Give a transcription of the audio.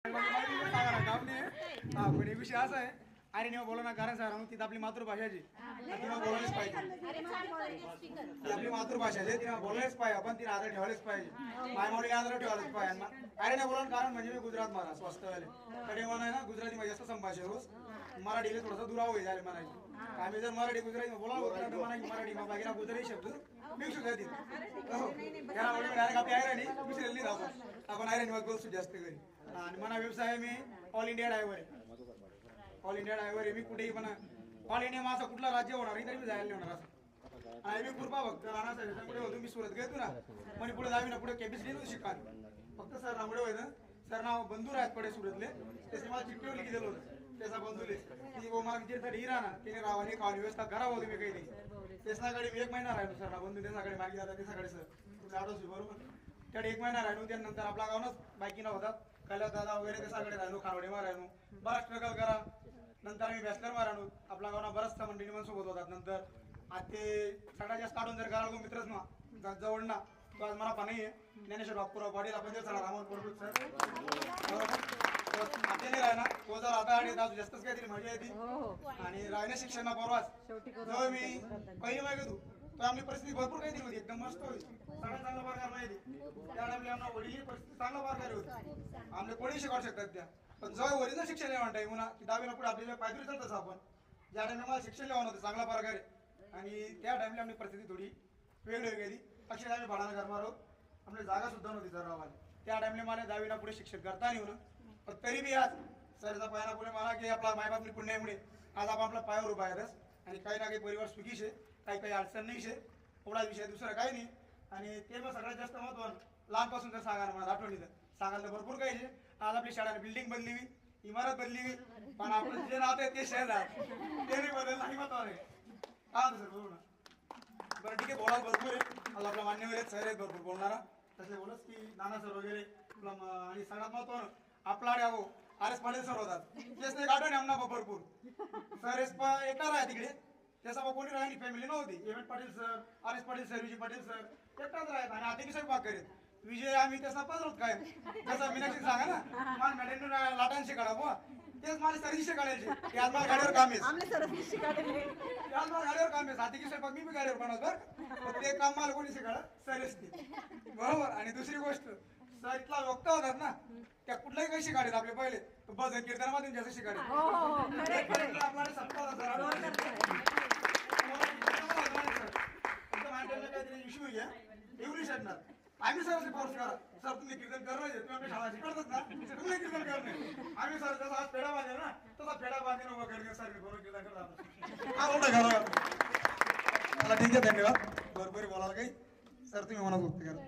पण एक विषय असा आहे, अरे नेव्हा बोला ना कारण सर तिथं आपली मातृभाषाची तेव्हा बोलायलाच पाहिजे. ती आपली मातृभाषा आहे तेव्हा बोलायलाच पाहिजे, आपण तिला आदर ठेवायलाच पाहिजे, मायमावली आदर ठेवायलाच पाहिजे. अरे नाही बोला कारण म्हणजे मी गुजरात महाराज स्वस्त व्हायला कडे म्हणा ना गुजराती मध्ये जास्त संभाषण रोज मराठीला थोडंसं दुराव होईल झाले म्हणायचे. आम्ही जर मराठी गुजराती बोला होतं तर म्हणा मराठी बाकी गुजराती शब्द मिक्स होती त्यामुळे डायरेक्ट आपली आयराणी विसरली आपण आयराणी बोलतो जास्त घरी. आणि मला व्यवसाय मी ऑल इंडिया ड्रायव्हर आहे. ऑल इंडिया ड्रायव्हर आहे मी कुठेही पण ऑल इंडिया माझा कुठला राज्य होणार तरी मी जायला होणार असं. आणि मी कृपा फक्त राहणार पुढे होतो मी सुरत घेतो ना म्हणजे पुढे जावी ना पुढे कॅपॅसिटी शिका फक्त सर रामडे व्हायचं सर नाव बंधू आहेत पडे सुरतले त्याचे मला चिठ्ठीवर लिखी दिलं होतं त्याचा बंधूले ती मला विचारसाठी हिरा ना तिने रावाने खावानी व्यवस्था करावं तुम्ही काही नाही त्याच्याकडे मी 1 महिना राहिलो सर ना बंधू त्याच्याकडे मागे जातात त्याच्याकडे सर तुम्ही आठवशी बरोबर त्याकडे 1 महिना राहिलो त्यानंतर आपला गावनच बायकीना होता कैला दादा वगैरे त्याच्याकडे राहिलो खारोडेमा राहिलो बराच स्ट्रगल करा नंतर आम्ही बॅचलरमा राहिलो आपला गावना बराचसा मंडळी पण सोबत होतात. नंतर आज ते सगळ्यात जास्त काढून जर करायला मित्रच ना जवळ ना तो आज मला पाणी आहे ज्ञानेश्वर बापूराव पाटील आपण ते चला रामन बोलतो सर आपल्याने राहणार तो जर आता आणि जास्तच काहीतरी मजा येते आणि राहण्या शिक्षण परवाच जेव्हा मी पहिली मागे तू तर आपली परिस्थिती भरपूर काहीतरी होती एकदम मस्त होती सगळ्यात चांगला प्रकार माहिती त्या टाइमला आम्हाला वडील परिस्थिती चांगला प्रकारे होती आमले कोणी शिकवू शकतात त्या पण जेव्हा वरील शिक्षण लिहा म्हणता म्हणा की 10वीला पुढे आपल्याला पायदळी चालतच आपण ज्या टाइमला मला शिक्षण लिहावं होतं चांगल्या प्रकारे आणि त्या टाइमला आपली परिस्थिती थोडी वेगळी गेली अक्षर आम्ही भाडानं करणार आहोत आपली जागा सुद्धा नव्हती सर रावाला त्या टाइमला मला 10वीला पुढे शिक्षण करता नाही होणं पण तरी बी आज सरचा पायाला पुढे मला की आपला मायबापनी पुण्यामुळे आज आपण आपल्या पायावर उभा आहेतच आणि काही ना काही परिवार सुखीच आहे काही काही अडचण नाही शे एवढाच विषय दुसरं काही नाही. आणि ते मग सगळ्यात जास्त महत्त्वानं लहानपासून जर सांगा मला आठवणीचं सांगायला तर भरपूर काही आज आपली शाळेने बिल्डिंग बदली इमारत बदली पण आपलं जे नाव आहे ते शहर आहे ते नाही बदललं नाही महत्वानं आहे का सर बरोबर ना बरं ठीक आहे बोला भरपूर आहे आपला मान्यवर आहेत सर आहेत भरपूर बोलणारा तसे बोलच की नाना सर वगैरे आणि सगळ्यात महत्वानं आपला आहो आर एस पाटील सर होतात तेच नाही आठवण आमना भरपूर सर एस एकटा राहा तिकडे त्याचा कोणी राहिली फॅमिली नव्हती M Patil sir R S Patil sir Vijay Patil sir एकटाच राहत आणि आता स्वयंपाक करीत विजय आम्ही त्याचा पदरत काय जसं मीनाक्षी सांगा ना मला मॅडम लाटांशी काढा बुवा तेच मला सर्विसचे काढायचे आज मला गाडीवर काम आहे आज मला गाडीवर काम आहे हाती स्वयंपाक मी गाडीवर बनवतो ते काम मला कोणी शिकायला सरच ते बरोबर. आणि दुसरी गोष्ट सर इथला वक्ता होतात ना त्या कुठलाही काही शिकाडे आपले पहिले भजन कीर्तनामध्ये जास्त शिकाडे आपल्याला काहीतरी इश्यू घ्या येऊ नाही शकणार आम्ही सर फोर्स करा सर तुम्ही कीर्तन करणार तुम्ही आपल्या शाळा शिकवतात ना तुम्ही कीर्तन करणे आम्ही सर जसा आज पेढा बांधले ना तसा पेढा बांधून उभा करणे सर मी बरोबर कीर्तन करणार मला ठीक आहे धन्यवाद बरोबर बोलायला काही सर तुम्ही मनात व्यक्त करा.